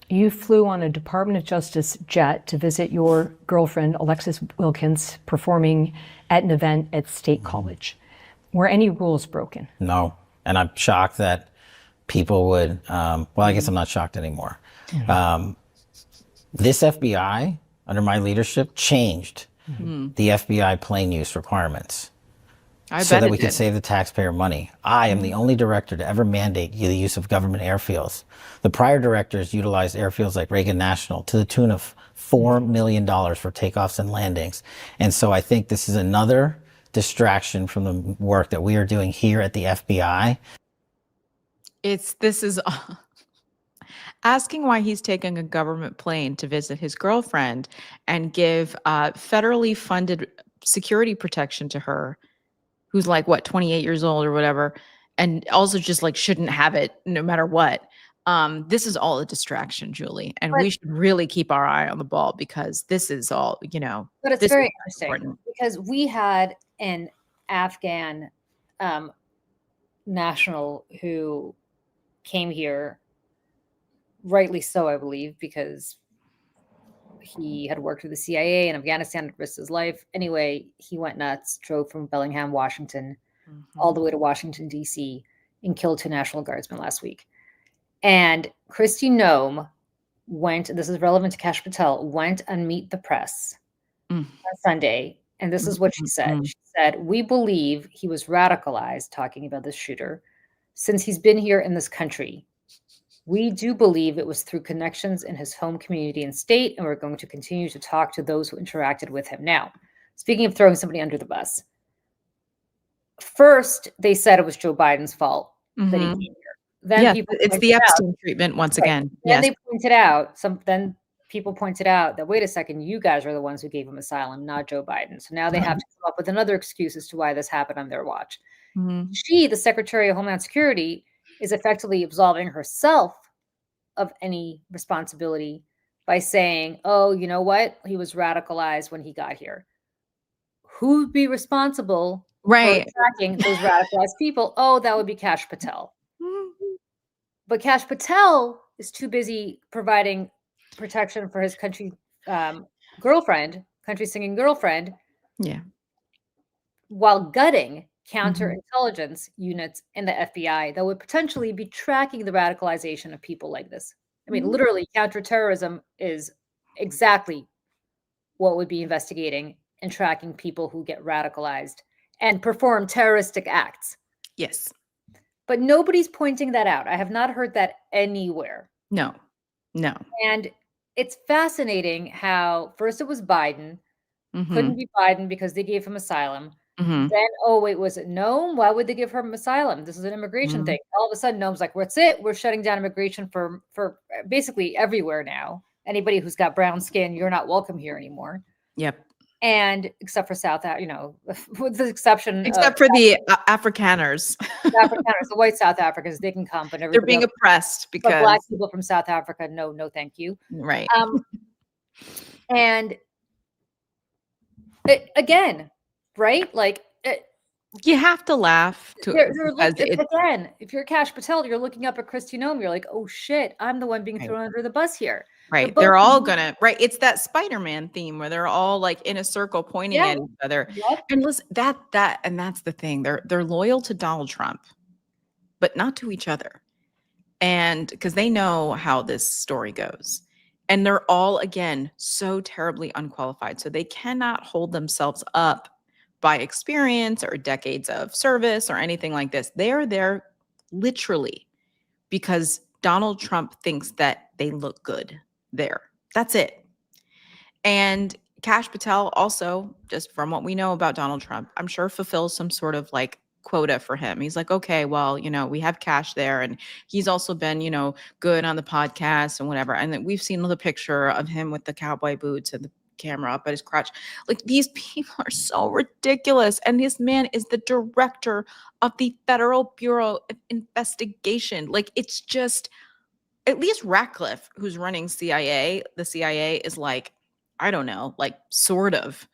You flew on a Department of Justice jet to visit your girlfriend, Alexis Wilkins, performing at an event at State College. Were any rules broken? No. And I'm shocked that people would, well, I guess I'm not shocked anymore. Mm-hmm. This FBI, under my leadership, changed the FBI plane use requirements. So that we could save the taxpayer money. I am the only director to ever mandate the use of government airfields. The prior directors utilized airfields like Reagan National to the tune of $4 million for takeoffs and landings. And so I think this is another distraction from the work that we are doing here at the FBI. This is asking why he's taking a government plane to visit his girlfriend and give federally funded security protection to her, who's like, what, 28 years old or whatever, and also just like shouldn't have it no matter what. This is all a distraction, Julie, and But we should really keep our eye on the ball because this is all, But it's this is very interesting important. because we had an Afghan national who came here, rightly so, I believe, because he had worked with the CIA in Afghanistan and risked his life. Anyway, he went nuts, drove from Bellingham, Washington, all the way to Washington, D.C., and killed 2 National Guardsmen last week. And Kristi Noem went, this is relevant to Kash Patel, went and Meet the Press on Sunday. And this is what she said. She said, "We believe he was radicalized," talking about this shooter, "since he's been here in this country. We do believe it was through connections in his home community and state, and we're going to continue to talk to those who interacted with him." Now, speaking of throwing somebody under the bus, first they said it was Joe Biden's fault that he came here. Then Yeah, people it's the pointed out, Epstein treatment once right, again. then Yes. they pointed out, then people pointed out that, wait a second, you guys are the ones who gave him asylum, not Joe Biden. So now they have to come up with another excuse as to why this happened on their watch. She, the Secretary of Homeland Security, is effectively absolving herself of any responsibility by saying, oh, you know what? He was radicalized when he got here. Who'd be responsible Right. for tracking those radicalized people? Oh, that would be Kash Patel. But Kash Patel is too busy providing protection for his country girlfriend, country singing girlfriend, Yeah. while gutting counterintelligence units in the FBI that would potentially be tracking the radicalization of people like this. I mean, literally, counterterrorism is exactly what would be investigating and tracking people who get radicalized and perform terroristic acts. Yes. But nobody's pointing that out. I have not heard that anywhere. No. And it's fascinating how first it was Biden, couldn't be Biden because they gave him asylum. Then, oh, wait, was it Noam? Why would they give her asylum? This is an immigration thing. All of a sudden, Noam's like, what's it? We're shutting down immigration for basically everywhere now. Anybody who's got brown skin, you're not welcome here anymore. Yep. And except for with the exception Except for the Afrikaners. Afrikaners, the white South Africans, they can come, but They're being oppressed because Black people from South Africa, no, thank you. Right. And again, right? Like you have to laugh again, if you're Kash Patel, you're looking up at Kristi Noem, you're like, oh shit, I'm the one being thrown under the bus here. Right. They're all gonna, right. It's that Spider-Man theme where they're all like in a circle pointing at each other. Yep. And listen, and that's the thing. They're loyal to Donald Trump, but not to each other. And because they know how this story goes. And they're all, again, so terribly unqualified. So they cannot hold themselves up by experience or decades of service or anything like this. They are there literally because Donald Trump thinks that they look good there. That's it. And Kash Patel also, just from what we know about Donald Trump, I'm sure fulfills some sort of like quota for him. He's like, okay, well, we have Kash there, and he's also been, good on the podcast and whatever. And then we've seen the picture of him with the cowboy boots and the camera up at his crotch. Like, these people are so ridiculous. And this man is the director of the Federal Bureau of Investigation. Like, it's just, at least Ratcliffe, who's running the CIA is like, I don't know, like sort of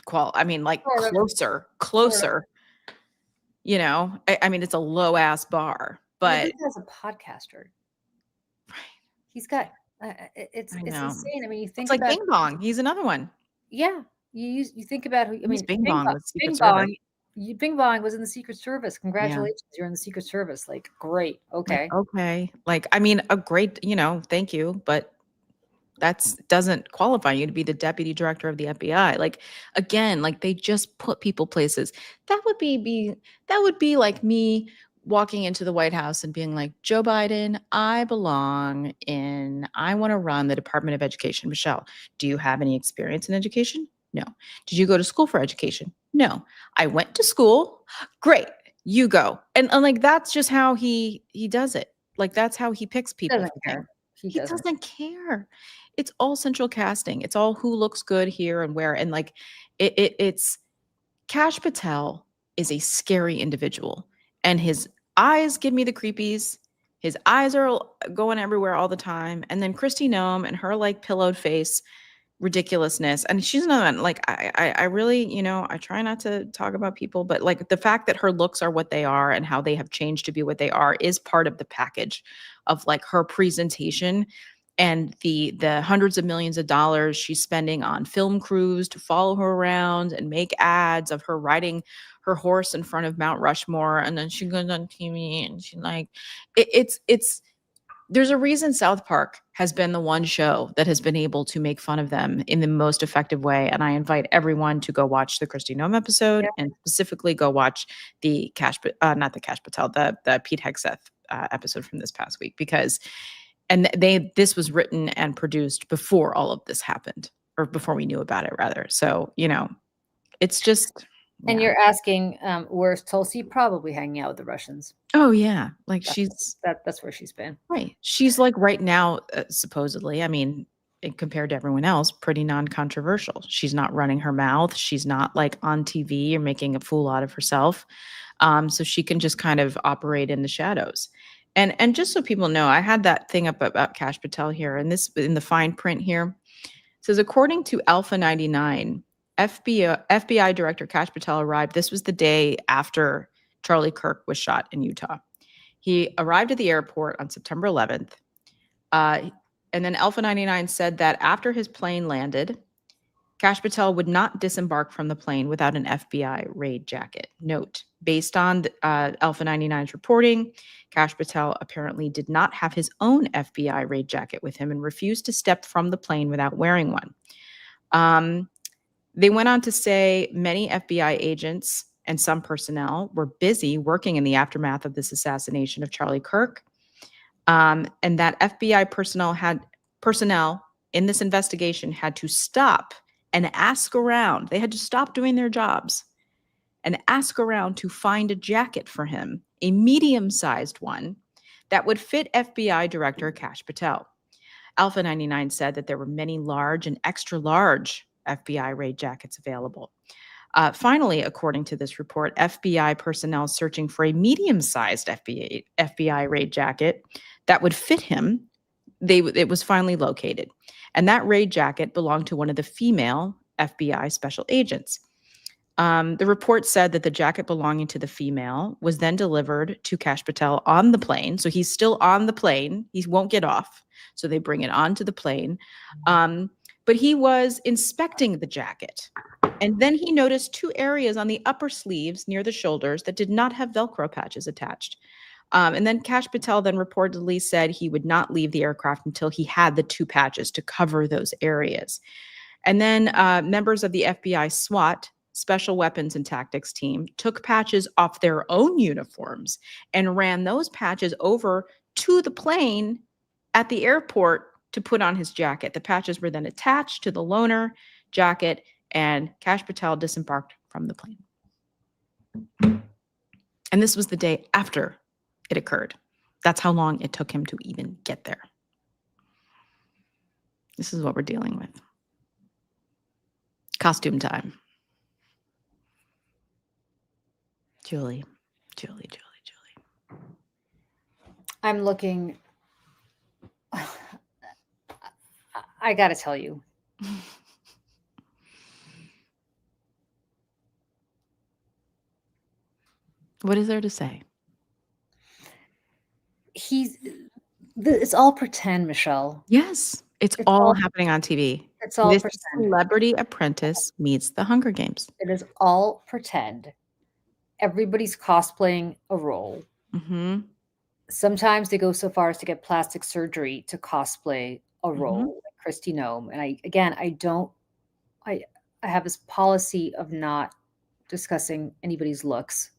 closer. I mean, it's a low ass bar, but he has a podcaster. Right. He's got it's insane. I mean, you think it's like about Bing Bong. He's another one. Yeah, you think about who. I mean, Bing Bong was Secret Service. Bing Bong was in the Secret Service. Congratulations, you're in the Secret Service. Like, great. Okay. Like, I mean, a great, thank you, but that doesn't qualify you to be the deputy director of the FBI. Like, again, like they just put people places. That would be like me walking into the White House and being like, Joe Biden, I want to run the Department of Education. Michelle, do you have any experience in education? No. Did you go to school for education? No. I went to school. Great. You go. And like, that's just how he does it. Like, that's how he picks people. He He doesn't. doesn't care. It's all central casting. It's all who looks good here and where. And like it's Kash Patel is a scary individual. And his eyes give me the creepies. His eyes are going everywhere all the time. And then Christy Nome and her like pillowed face ridiculousness. And she's another one. Like I really, I try not to talk about people, but like the fact that her looks are what they are and how they have changed to be what they are is part of the package of like her presentation and the hundreds of millions of dollars she's spending on film crews to follow her around and make ads of her riding her horse in front of Mount Rushmore, and then she goes on TV and she like it's there's a reason South Park has been the one show that has been able to make fun of them in the most effective way. And I invite everyone to go watch the Christy Nome episode and specifically go watch the not the Cash Patel, the Pete Hegseth episode from this past week, because this was written and produced before all of this happened, or before we knew about it rather. So, it's just. And you're asking, where's Tulsi? Probably hanging out with the Russians. Oh yeah, like that's where she's been. Right. She's like right now, supposedly. I mean, compared to everyone else, pretty non-controversial. She's not running her mouth. She's not like on TV or making a fool out of herself. So she can just kind of operate in the shadows. And just so people know, I had that thing up about Kash Patel here, and this in the fine print here says, according to Alpha 99. FBI Director Kash Patel arrived. This was the day after Charlie Kirk was shot in Utah. He arrived at the airport on September 11th. And then Alpha 99 said that after his plane landed, Kash Patel would not disembark from the plane without an FBI raid jacket. Note, based on Alpha 99's reporting, Kash Patel apparently did not have his own FBI raid jacket with him and refused to step from the plane without wearing one. They went on to say many FBI agents and some personnel were busy working in the aftermath of this assassination of Charlie Kirk, and that FBI personnel in this investigation had to stop and ask around. They had to stop doing their jobs and ask around to find a jacket for him, a medium-sized one that would fit FBI Director Kash Patel. Alpha 99 said that there were many large and extra large FBI raid jackets available. Finally, according to this report, FBI personnel searching for a medium-sized FBI raid jacket that would fit him, it was finally located. And that raid jacket belonged to one of the female FBI special agents. The report said that the jacket belonging to the female was then delivered to Kash Patel on the plane. So he's still on the plane. He won't get off. So they bring it onto the plane. But he was inspecting the jacket. And then he noticed two areas on the upper sleeves near the shoulders that did not have Velcro patches attached. And then Kash Patel then reportedly said he would not leave the aircraft until he had the two patches to cover those areas. And then members of the FBI SWAT, Special Weapons and Tactics team, took patches off their own uniforms and ran those patches over to the plane at the airport to put on his jacket. The patches were then attached to the loaner jacket, and Kash Patel disembarked from the plane. And this was the day after it occurred. That's how long it took him to even get there. This is what we're dealing with. Costume time. Julie. I'm looking. I got to tell you. What is there to say? It's all pretend, Michelle. Yes, it's all happening on TV. It's all this pretend. Celebrity Apprentice meets the Hunger Games. It is all pretend. Everybody's cosplaying a role. Mm-hmm. Sometimes they go so far as to get plastic surgery to cosplay a role, like Christy Nome. And I have this policy of not discussing anybody's looks,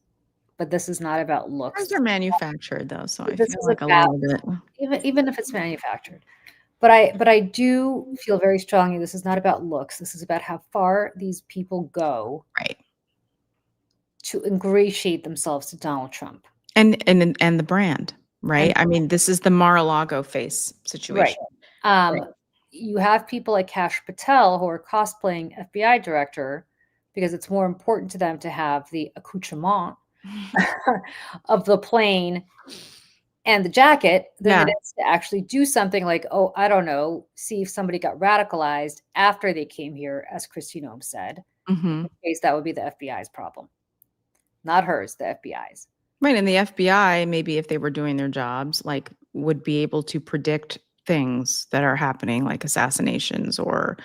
but this is not about looks. They're manufactured though, so I This feel is like about, a little bit. even if it's manufactured. But I do feel very strongly this is not about looks. This is about how far these people go, right, to ingratiate themselves to Donald Trump and the brand. right? I mean, this is the Mar-a-Lago face Right. situation. You have people like Kash Patel who are cosplaying FBI director because it's more important to them to have the accoutrement of the plane and the jacket than Yeah. it is to actually do something like, oh, I don't know, see if somebody got radicalized after they came here, as Christine Holmes said. Mhm. In case that would be the FBI's problem, not hers, the FBI's. Right, and the FBI, maybe if they were doing their jobs, like, would be able to predict things that are happening, like assassinations or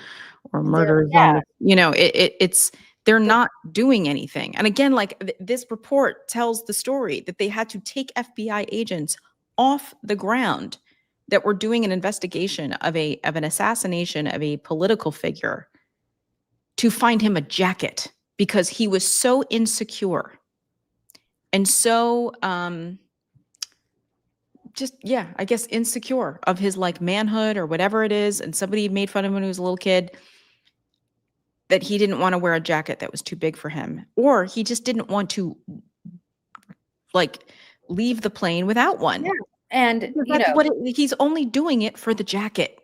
murders on the it's they're not doing anything. And again, like, this report tells the story that they had to take FBI agents off the ground that were doing an investigation of an assassination of a political figure to find him a jacket because he was so insecure and so I guess insecure of his like manhood or whatever it is, and somebody made fun of him when he was a little kid, that he didn't want to wear a jacket that was too big for him, or he just didn't want to like leave the plane without one. Yeah. And That's he's only doing it for the jacket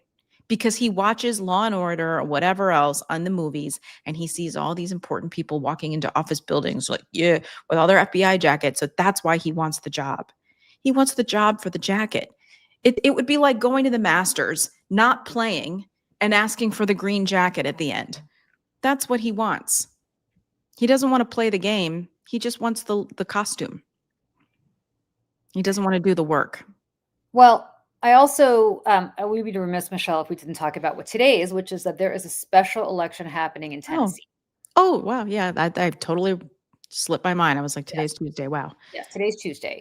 because he watches Law and Order or whatever else on the movies, and he sees all these important people walking into office buildings with all their FBI jackets. So that's why he wants the job. He wants the job for the jacket. It would be like going to the Masters, not playing, and asking for the green jacket at the end. That's what he wants. He doesn't want to play the game. He just wants the costume. He doesn't want to do the work. Well, I also, I would be remiss, Michelle, if we didn't talk about what today is, which is that there is a special election happening in Tennessee. Oh, wow. Yeah, I totally slipped my mind. I was like, today's Tuesday. Wow. Yes, today's Tuesday.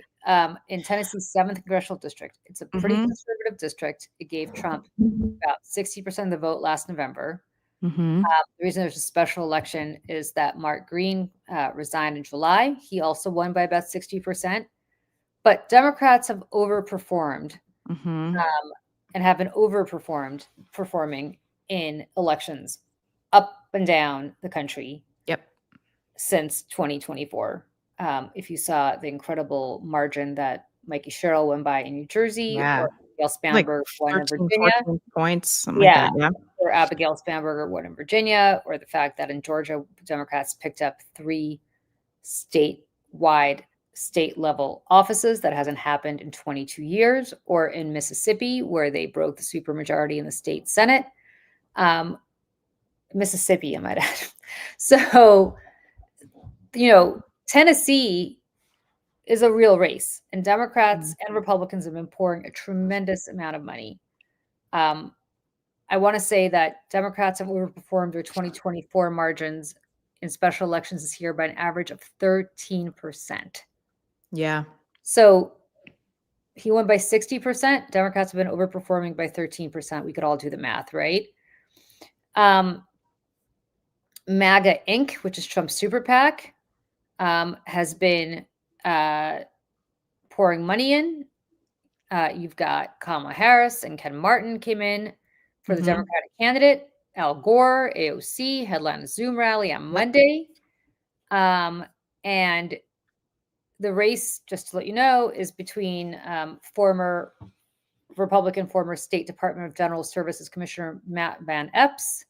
In Tennessee's 7th congressional district. It's a pretty conservative district. It gave Trump about 60% of the vote last November. Mm-hmm. The reason there's a special election is that Mark Green resigned in July. He also won by about 60%. But Democrats have overperformed and have been performing in elections up and down the country. Yep. Since 2024. If you saw the incredible margin that Mikey Sherrill won by in New Jersey, or Abigail Spanberger won in Virginia. 14 points, something like that. Yeah. Or Abigail Spanberger won in Virginia, or the fact that in Georgia, Democrats picked up 3 statewide, state-level offices. That hasn't happened in 22 years. Or in Mississippi, where they broke the supermajority in the state Senate. Mississippi, I might add. So, Tennessee is a real race, and Democrats and Republicans have been pouring a tremendous amount of money. I want to say that Democrats have overperformed their 2024 margins in special elections this year by an average of 13%. Yeah. So he won by 60%. Democrats have been overperforming by 13%. We could all do the math, right? MAGA Inc., which is Trump's super PAC, has been pouring money in. You've got Kamala Harris and Ken Martin came in for the Democratic candidate. Al Gore, AOC, headlined a Zoom rally on Monday. And the race, just to let you know, is between former Republican, former State Department of General Services Commissioner Matt Van Epps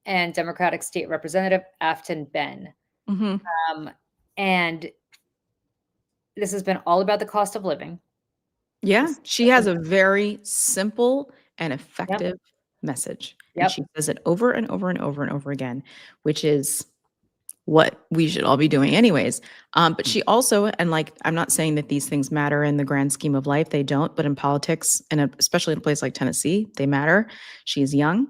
and Democratic State Representative Afton Ben. And this has been all about the cost of living. Yeah, she has a very simple and effective message. And she says it over and over and over and over again, which is what we should all be doing anyways. But she also, and like, I'm not saying that these things matter in the grand scheme of life. They don't, but in politics, and especially in a place like Tennessee, they matter. She's young.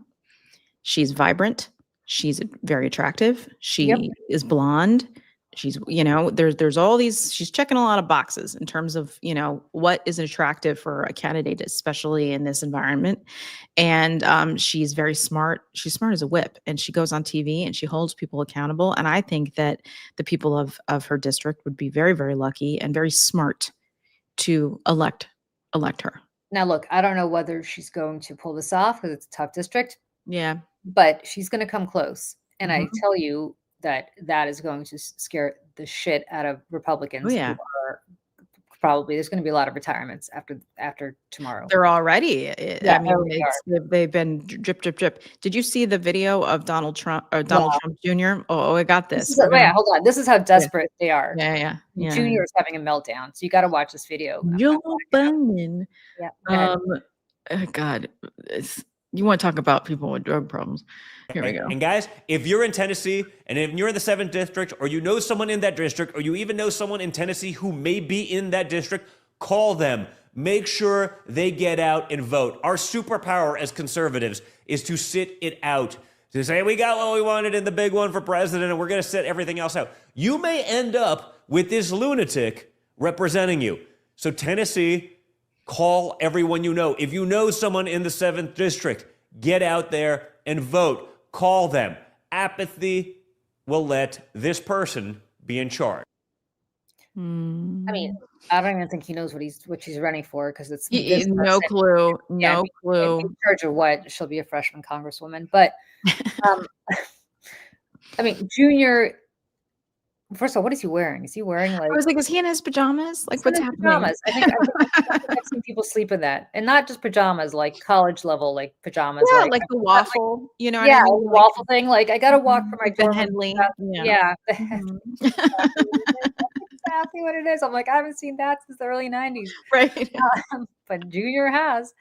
She's vibrant. She's very attractive. She is blonde. She's, there's all these, she's checking a lot of boxes in terms of, what is attractive for a candidate, especially in this environment. And she's very smart. She's smart as a whip, and she goes on TV and she holds people accountable. And I think that the people of her district would be very, very lucky and very smart to elect her. Now, look, I don't know whether she's going to pull this off because it's a tough district. Yeah. But she's going to come close. And I tell you that is going to scare the shit out of Republicans who are probably. There's going to be a lot of retirements after tomorrow. They're already. Yeah, I mean, they've been drip, drip, drip. Did you see the video of Donald Trump Trump Jr.? Oh, I got this. Hold on. This is how desperate they are. Yeah. Junior is having a meltdown, so you got to watch this video. Joe Biden. Yeah. God, you want to talk about people with drug problems? Here we go. And guys, if you're in Tennessee and if you're in the 7th district, or you know someone in that district, or you even know someone in Tennessee who may be in that district, call them. Make sure they get out and vote. Our superpower as conservatives is to sit it out. To say we got what we wanted in the big one for president and we're going to sit everything else out. You may end up with this lunatic representing you. So Tennessee, call everyone you know. If you know someone in the 7th district, get out there and vote. Call them. Apathy will let this person be in charge. I mean, I don't even think he knows what she's running for, because it's no clue. No clue. In charge of what? She'll be a freshman congresswoman. But I mean, Junior. First of all, what is he wearing? Is he wearing like? I was like, is he in his pajamas? Like, what's happening? Pajamas. I think I've seen people sleep in that, and not just pajamas, like college level, like pajamas. Yeah, like the waffle. Like, you know, yeah, what I mean? Waffle thing. Like, I gotta walk for my the Henley. Yeah. Exactly what it is. I'm like, I haven't seen that since the early 90s. Right. But Junior has.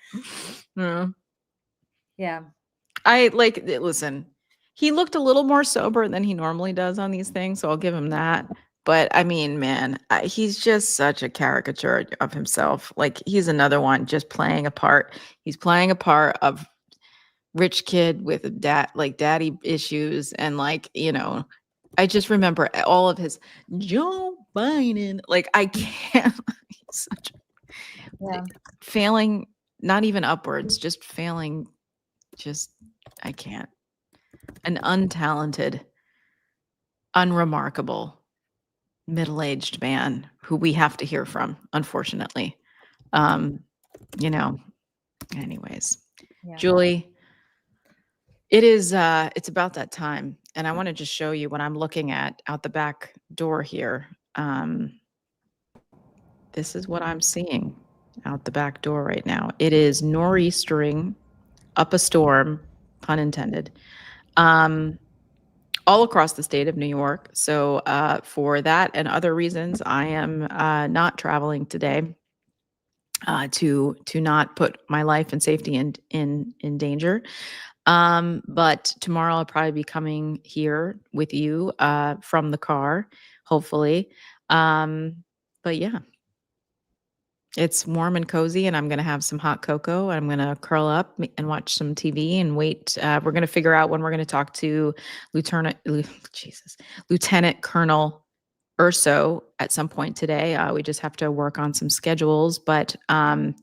Yeah. I like, listen, he looked a little more sober than he normally does on these things, so I'll give him that. But I mean, man, he's just such a caricature of himself. Like, he's another one just playing a part. He's playing a part of rich kid with daddy issues. And like, you know, I just remember all of his Joe Biden. Like, I can't. He's such failing, not even upwards, just failing. Just, I can't. An untalented, unremarkable, middle-aged man who we have to hear from, unfortunately. You know, anyways, Julie, it is, it's about that time. And I want to just show you what I'm looking at out the back door here. This is what I'm seeing out the back door right now. It is nor'eastering up a storm, pun intended, all across the state of New York. So for that and other reasons, I am not traveling today to not put my life and safety in danger. But tomorrow I'll probably be coming here with you from the car, hopefully. But yeah, it's warm and cozy, and I'm going to have some hot cocoa. I'm going to curl up and watch some TV and wait. We're going to figure out when we're going to talk to Lieutenant Colonel Urso at some point today. We just have to work on some schedules, but that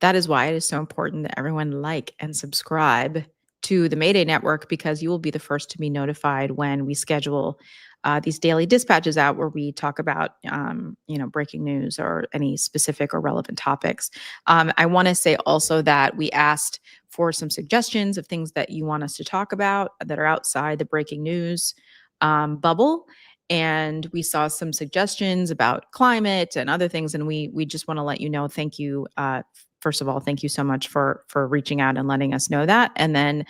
is why it is so important that everyone like and subscribe to the Mayday Network, because you will be the first to be notified when we schedule these daily dispatches out, where we talk about, breaking news or any specific or relevant topics. I want to say also that we asked for some suggestions of things that you want us to talk about that are outside the breaking news bubble. And we saw some suggestions about climate and other things. And we just want to let you know, thank you. First of all, thank you so much for reaching out and letting us know that. And then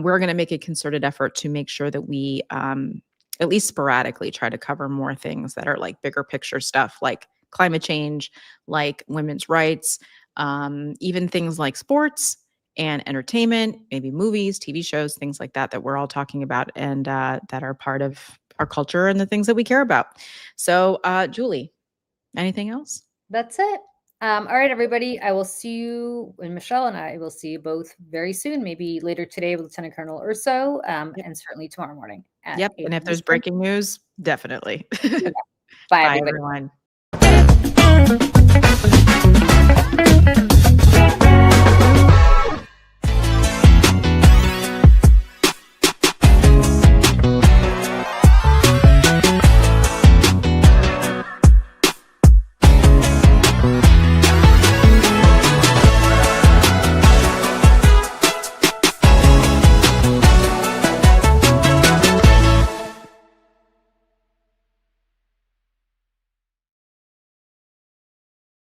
we're going to make a concerted effort to make sure that we at least sporadically try to cover more things that are like bigger picture stuff, like climate change, like women's rights, even things like sports and entertainment, maybe movies, TV shows, things like that we're all talking about and that are part of our culture and the things that we care about. So, Julie, anything else? That's it. All right, everybody. I will see you, and Michelle and I will see you both very soon, maybe later today with Lieutenant Colonel Urso, and certainly tomorrow morning. Yep. And if there's breaking news, definitely. Bye, everyone. Everyone.